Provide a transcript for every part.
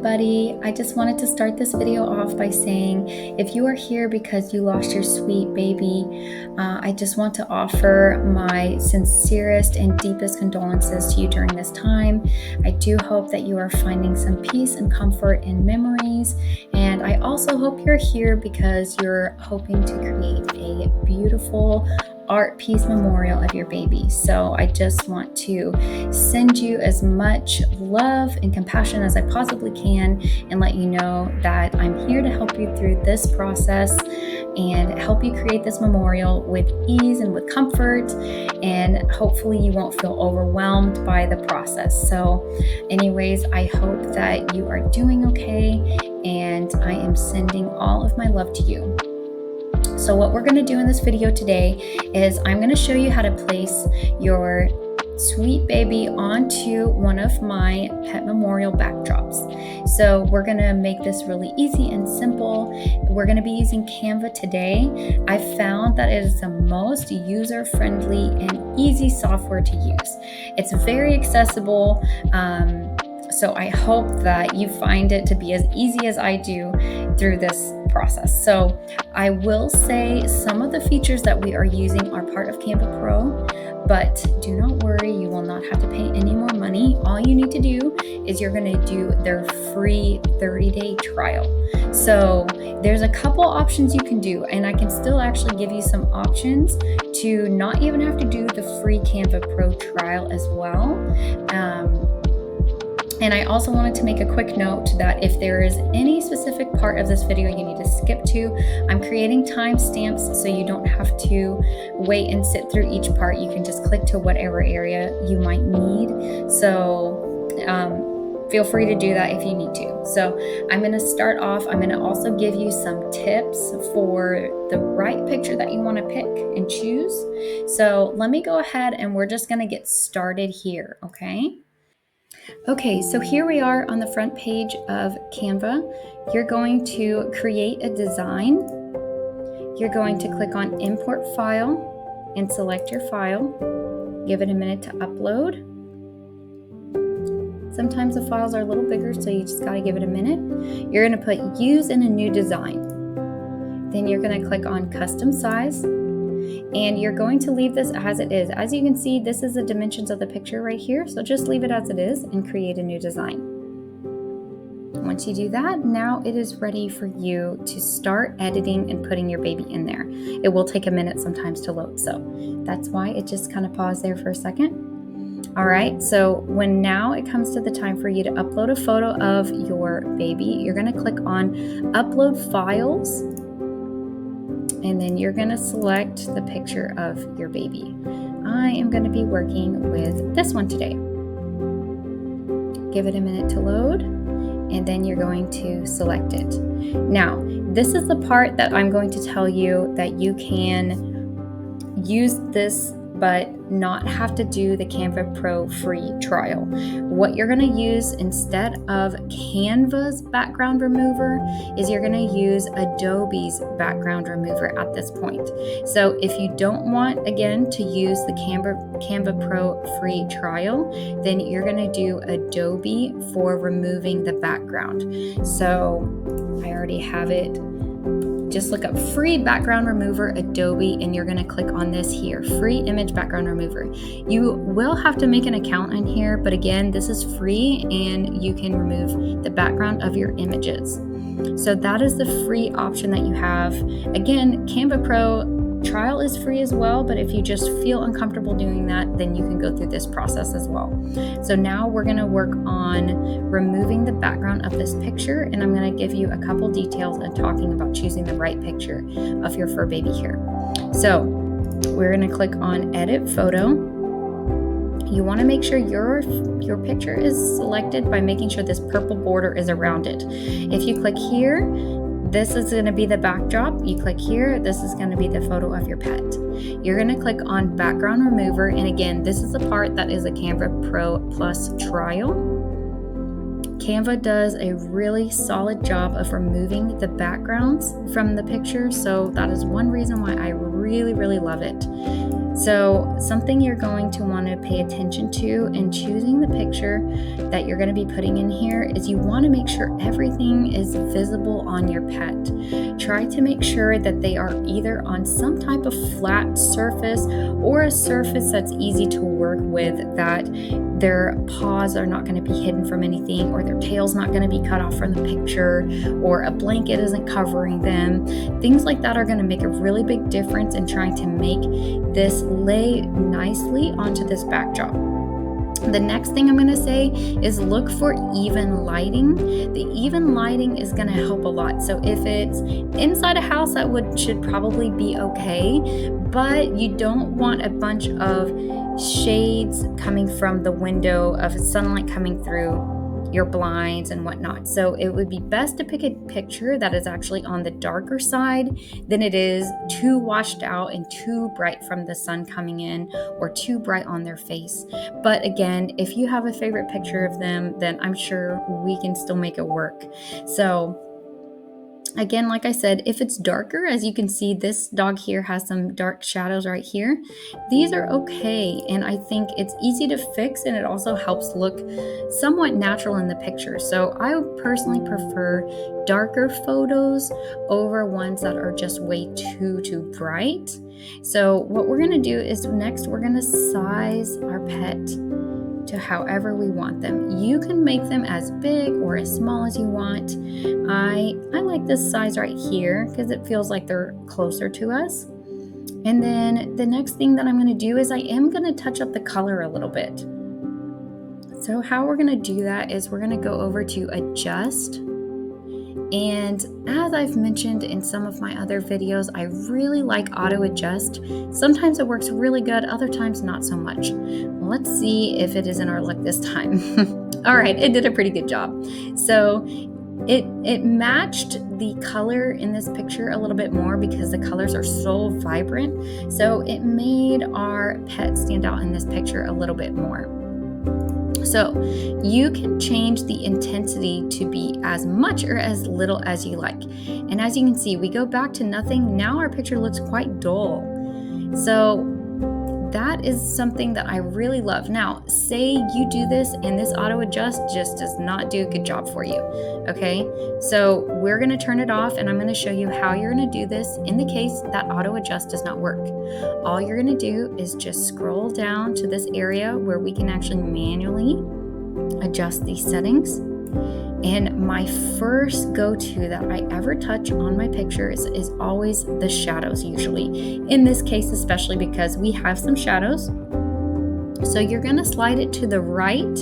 everybody. I just wanted to start this video off by saying if you are here because you lost your sweet baby, I just want to offer my sincerest and deepest condolences to you during this time. I do hope that you are finding some peace and comfort in memories, and I also hope you're here because you're hoping to create a beautiful art piece memorial of your baby. So I just want to send you as much love and compassion as I possibly can and let you know that I'm here to help you through this process and help you create this memorial with ease and with comfort, and hopefully you won't feel overwhelmed by the process. So anyways, I hope that you are doing okay, and I am sending all of my love to you. So what we're going to do in this video today is I'm going to show you how to place your sweet baby onto one of my pet memorial backdrops. So we're going to make this really easy and simple. We're going to be using Canva today. I found that it is the most user-friendly and easy software to use. It's very accessible. So I hope that you find it to be as easy as I do through this process. So I will say some of the features that we are using are part of Canva Pro, but do not worry, you will not have to pay any more money. All you need to do is you're going to do their free 30-day trial. So there's a couple options you can do, and I can still actually give you some options to not even have to do the free Canva Pro trial as well. And I also wanted to make a quick note that if there is any specific part of this video you need to skip to, I'm creating timestamps so you don't have to wait and sit through each part. You can just click to whatever area you might need. So feel free to do that if you need to. So I'm going to start off. I'm going to also give you some tips for the right picture that you want to pick and choose. So let me go ahead and we're just going to get started here, okay? Okay, so here we are on the front page of Canva. You're going to create a design. You're going to click on Import File and select your file. Give it a minute to upload. Sometimes the files are a little bigger, so you just got to give it a minute. You're going to put Use in a new design. Then you're going to click on Custom Size. And you're going to leave this as it is. As you can see, this is the dimensions of the picture right here. So just leave it as it is and create a new design. Once you do that, now it is ready for you to start editing and putting your baby in there. It will take a minute sometimes to load. So that's why it just kind of paused there for a second. All right, so when now it comes to the time for you to upload a photo of your baby, you're going to click on Upload Files. And then you're going to select the picture of your baby. I am going to be working with this one today. Give it a minute to load, and then you're going to select it. Now, this is the part that I'm going to tell you that you can use this but not have to do the Canva Pro free trial. What you're going to use instead of Canva's background remover is you're going to use Adobe's background remover at this point. So if you don't want, again, to use the Canva Pro free trial, then you're going to do Adobe for removing the background. So I already have it. Just look up free background remover Adobe, and you're going to click on this here, free image background remover. You will have to make an account in here, but again, this is free and you can remove the background of your images. So that is the free option that you have. Again, Canva Pro trial is free as well, but if you just feel uncomfortable doing that, then you can go through this process as well. So now we're going to work on removing the background of this picture, and I'm going to give you a couple details and talking about choosing the right picture of your fur baby here. So we're going to click on Edit Photo. You want to make sure your picture is selected by making sure this purple border is around it. If you click here, this is going to be the backdrop. You click here, this is going to be the photo of your pet. You're going to click on Background Remover, and again, this is the part that is a Canva Pro Plus trial. Canva does a really solid job of removing the backgrounds from the picture, so that is one reason why I really really, really love it. So something you're going to want to pay attention to in choosing the picture that you're going to be putting in here is you want to make sure everything is visible on your pet. Try to make sure that they are either on some type of flat surface or a surface that's easy to work with, that their paws are not going to be hidden from anything, or their tail's not going to be cut off from the picture, or a blanket isn't covering them. Things like that are going to make a really big difference in trying to make this lay nicely onto this backdrop. The next thing I'm going to say is look for even lighting. The even lighting is going to help a lot. So if it's inside a house, that should probably be okay, but you don't want a bunch of shades coming from the window, of sunlight coming through your blinds and whatnot. So it would be best to pick a picture that is actually on the darker side than it is too washed out and too bright from the sun coming in, or too bright on their face. But again, if you have a favorite picture of them, then I'm sure we can still make it work. So again, like I said, if it's darker, as you can see, this dog here has some dark shadows right here. These are okay, and I think it's easy to fix, and it also helps look somewhat natural in the picture. So I personally prefer darker photos over ones that are just way too bright. So what we're going to do is next we're going to size our pet to however we want them. You can make them as big or as small as you want. I like this size right here because it feels like they're closer to us. And then the next thing that I'm going to do is I am going to touch up the color a little bit. So how we're going to do that is we're going to go over to adjust. And as I've mentioned in some of my other videos, I really like auto adjust. Sometimes it works really good, other times not so much. Let's see if it is in our luck this time. All right, it did a pretty good job. So it matched the color in this picture a little bit more because the colors are so vibrant. So it made our pet stand out in this picture a little bit more. So you can change the intensity to be as much or as little as you like. And as you can see, we go back to nothing. Now our picture looks quite dull. So that is something that I really love. Now, say you do this and this auto adjust just does not do a good job for you. Okay, so we're going to turn it off, and I'm going to show you how you're going to do this in the case that auto adjust does not work. All you're going to do is just scroll down to this area where we can actually manually adjust these settings. And my first go-to that I ever touch on my pictures is always the shadows, usually. In this case, especially because we have some shadows. So you're going to slide it to the right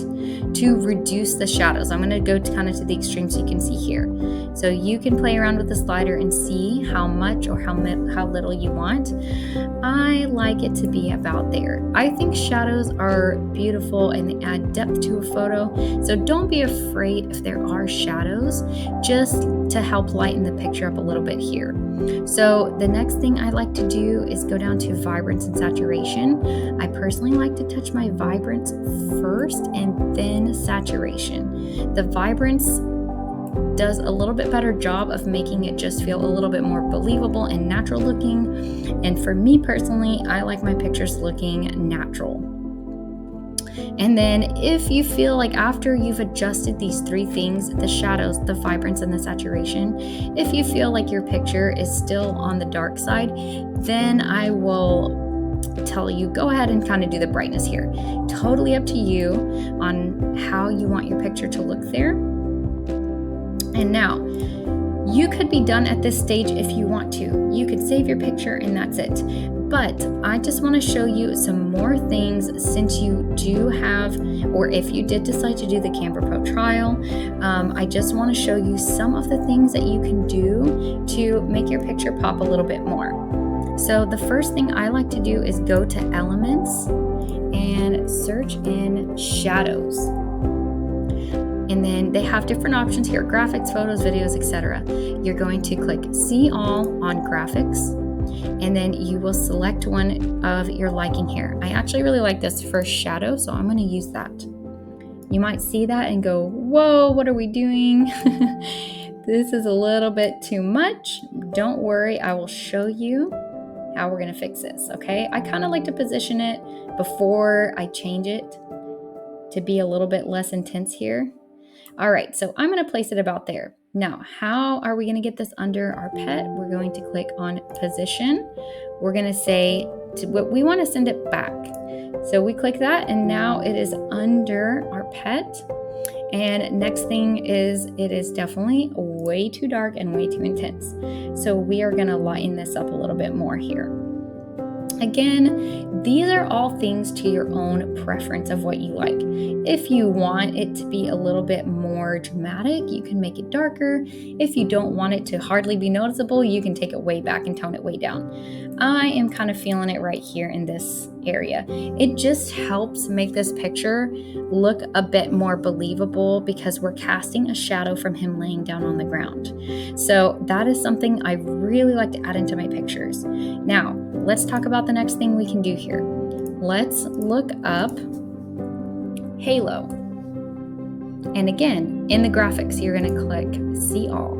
to reduce the shadows. I'm going to go kind of to the extreme so you can see here. So you can play around with the slider and see how much or how little you want. I like it to be about there. I think shadows are beautiful and they add depth to a photo. So don't be afraid if there are shadows, just to help lighten the picture up a little bit here. So the next thing I like to do is go down to vibrance and saturation. I personally like to touch my vibrance first and then saturation. The vibrance does a little bit better job of making it just feel a little bit more believable and natural looking. And for me personally, I like my pictures looking natural. And then if you feel like after you've adjusted these three things, the shadows, the vibrance, and the saturation, if you feel like your picture is still on the dark side, then I will tell you, go ahead and kind of do the brightness here. Totally up to you on how you want your picture to look there. And now, you could be done at this stage if you want to. You could save your picture and that's it. But I just want to show you some more things since you do have, or if you did decide to do the Canva Pro trial, I just want to show you some of the things that you can do to make your picture pop a little bit more. So the first thing I like to do is go to Elements and search in Shadows. And then they have different options here: graphics, photos, videos, etc. You're going to click See All on Graphics, and then you will select one of your liking here. I actually really like this first shadow, so I'm going to use that. You might see that and go, whoa, what are we doing? This is a little bit too much. Don't worry, I will show you how we're going to fix this, okay? I kind of like to position it before I change it to be a little bit less intense here. All right, so I'm going to place it about there. Now, how are we going to get this under our pet? We're going to click on position. We're going to say what we want to send it back. So we click that, and now it is under our pet. And next thing is, it is definitely way too dark and way too intense. So we are going to lighten this up a little bit more here. Again, these are all things to your own preference of what you like. If you want it to be a little bit more dramatic, you can make it darker. If you don't want it to hardly be noticeable, you can take it way back and tone it way down. I am kind of feeling it right here in this area. It just helps make this picture look a bit more believable because we're casting a shadow from him laying down on the ground. So that is something I really like to add into my pictures. Now, let's talk about the next thing we can do here. Let's look up halo. And again, in the graphics, you're going to click see all.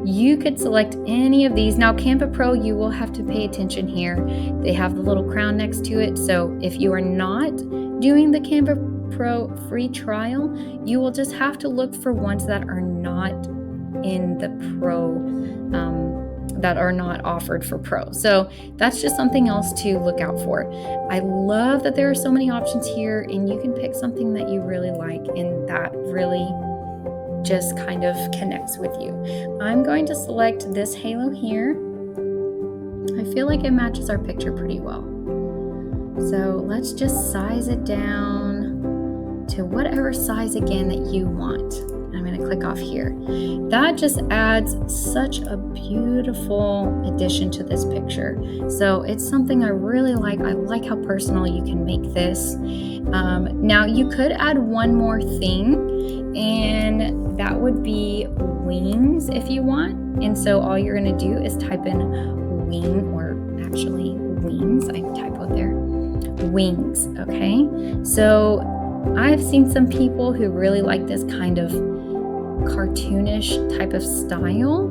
You could select any of these. Now, Canva Pro, you will have to pay attention here. They have the little crown next to it. So if you are not doing the Canva Pro free trial, you will just have to look for ones that are not in the Pro, that are not offered for Pro. So that's just something else to look out for. I love that there are so many options here, and you can pick something that you really like and that really just kind of connects with you. I'm going to select this halo here. I feel like it matches our picture pretty well. So let's just size it down to whatever size again that you want. I'm going to click off here. That just adds such a beautiful addition to this picture. So it's something I really like. I like how personal you can make this. Now you could add one more thing, and that would be wings if you want. And so all you're going to do is type in wing, or actually wings. I typoed there. Wings, okay? So I've seen some people who really like this kind of cartoonish type of style,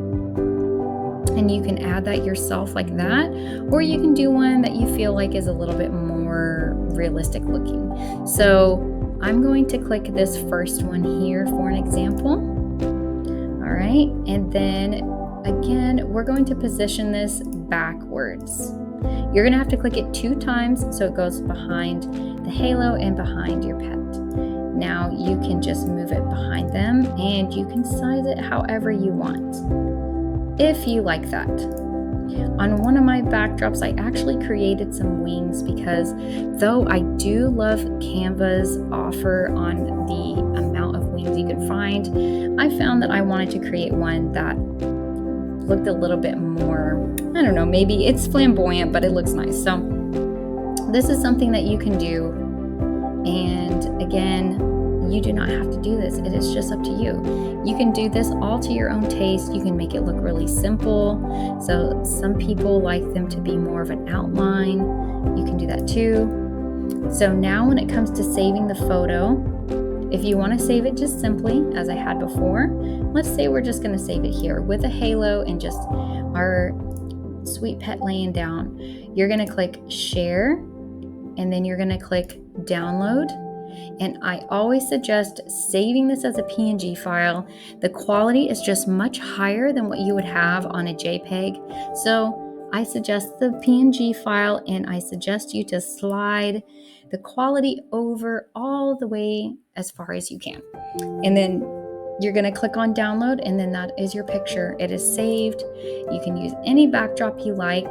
and you can add that yourself like that, or you can do one that you feel like is a little bit more realistic looking. So I'm going to click this first one here for an example. All right, and then again, we're going to position this backwards. You're going to have to click it 2 times so it goes behind the halo and behind your pet. Now you can just move it behind them, and you can size it however you want, if you like that. On one of my backdrops, I actually created some wings because though I do love Canva's offer on the amount of wings you can find, I found that I wanted to create one that looked a little bit more, I don't know, maybe it's flamboyant, but it looks nice. So this is something that you can do. And again, you do not have to do this. It is just up to you. You can do this all to your own taste. You can make it look really simple. So some people like them to be more of an outline. You can do that too. So now when it comes to saving the photo, if you want to save it just simply as I had before, let's say we're just going to save it here with a halo and just our sweet pet laying down. You're going to click share, and then you're going to click download. And I always suggest saving this as a PNG file. The quality is just much higher than what you would have on a JPEG. So I suggest the PNG file, and I suggest you to slide the quality over all the way as far as you can. And then you're going to click on download, and then that is your picture. It is saved. You can use any backdrop you like.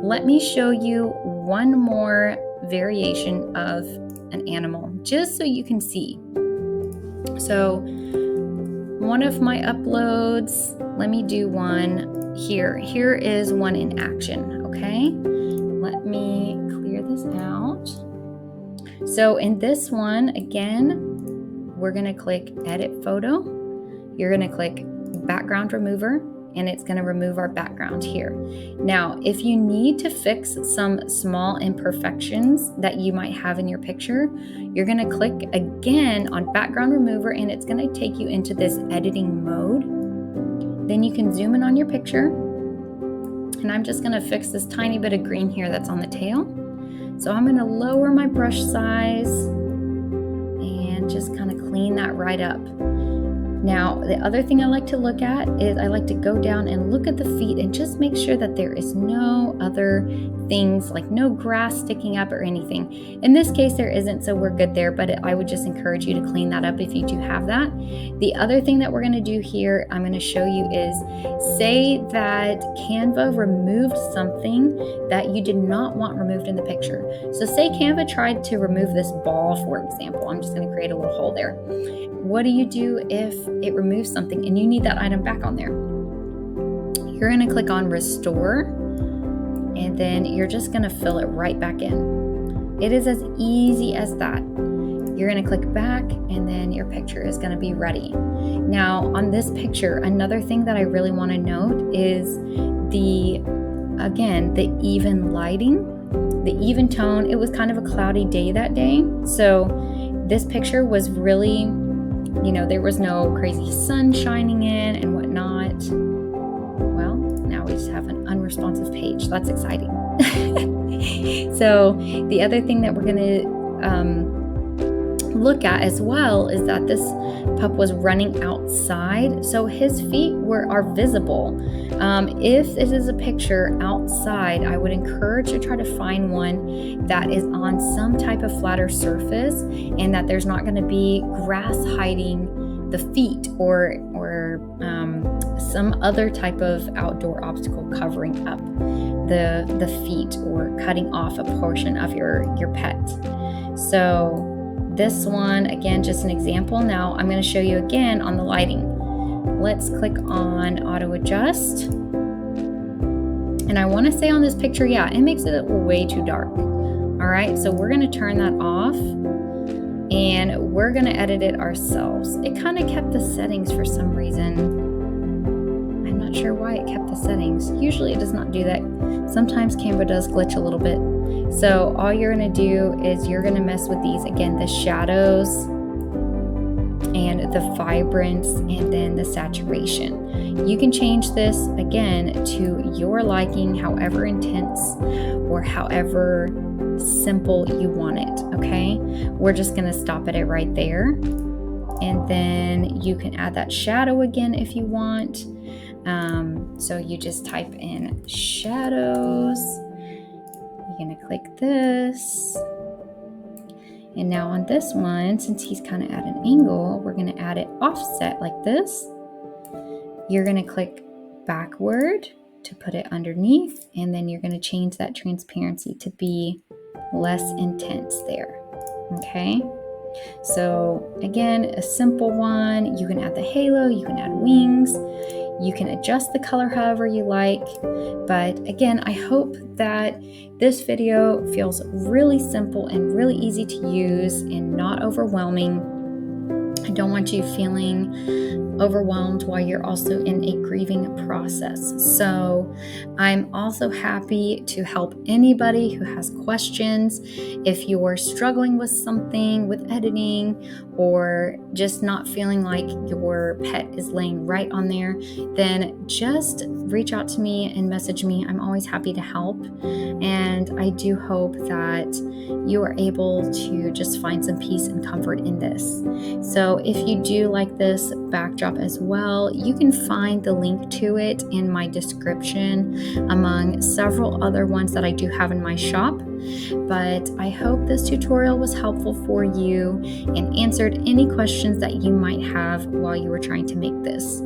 Let me show you one more variation of an animal, just so you can see. So one of my uploads, let me do one here. Here is one in action, okay? Let me clear this out. So in this one, again, we're gonna click edit photo. You're gonna click background remover, and it's going to remove our background here. Now, if you need to fix some small imperfections that you might have in your picture, you're going to click again on background remover, and it's going to take you into this editing mode. Then you can zoom in on your picture, And I'm just gonna fix this tiny bit of green here that's on the tail. So I'm gonna lower my brush size and just kind of clean that right up. Now, the other thing I like to look at is I like to go down and look at the feet and just make sure that there is no other things, like no grass sticking up or anything. In this case, there isn't, so we're good there, but I would just encourage you to clean that up if you do have that. The other thing that we're going to do here, I'm going to show you is, say that Canva removed something that you did not want removed in the picture. So say Canva tried to remove this ball, for example. I'm just going to create a little hole there. What do you do if it removes something and you need that item back on there? You're going to click on Restore, and then you're just going to fill it right back in. It is as easy as that. You're going to click back, and then your picture is going to be ready. Now, on this picture, another thing that I really want to note is the even lighting, the even tone. It was kind of a cloudy day that day, so this picture was really, there was no crazy sun shining in and whatnot. Well, now we just have an unresponsive page. That's exciting. So the other thing that we're going to look at as well is that this pup was running outside, so his feet are visible. If it is a picture outside, I would encourage you to try to find one that is on some type of flatter surface and that there's not going to be grass hiding the feet or some other type of outdoor obstacle covering up the feet or cutting off a portion of your pet. So this one, again, just an example. Now I'm going to show you again on the lighting. Let's click on Auto Adjust. And I want to say on this picture, yeah, it makes it way too dark. All right, so we're going to turn that off and we're going to edit it ourselves. It kind of kept the settings for some reason. I'm not sure why it kept the settings. Usually it does not do that. Sometimes Canva does glitch a little bit. So all you're going to do is you're going to mess with these, again, the shadows and the vibrance and then the saturation. You can change this again to your liking, however intense or however simple you want it. Okay, we're just going to stop it right there, and then you can add that shadow again if you want. So you just type in shadows. You're going to click this. And now on this one, since he's kind of at an angle, we're going to add it offset like this. You're going to click backward to put it underneath, and then you're going to change that transparency to be less intense there. Okay. So again, a simple one. You can add the halo, you can add wings, you can adjust the color however you like. But again, I hope that this video feels really simple and really easy to use and not overwhelming. I don't want you feeling overwhelmed while you're also in a grieving process. So I'm also happy to help anybody who has questions. If you're struggling with something with editing or just not feeling like your pet is laying right on there, then just reach out to me and message me. I'm always happy to help. And I do hope that you are able to just find some peace and comfort in this. So if you do like this backdrop as well, you can find the link to it in my description among several other ones that I do have in my shop. But I hope this tutorial was helpful for you and answered any questions that you might have while you were trying to make this.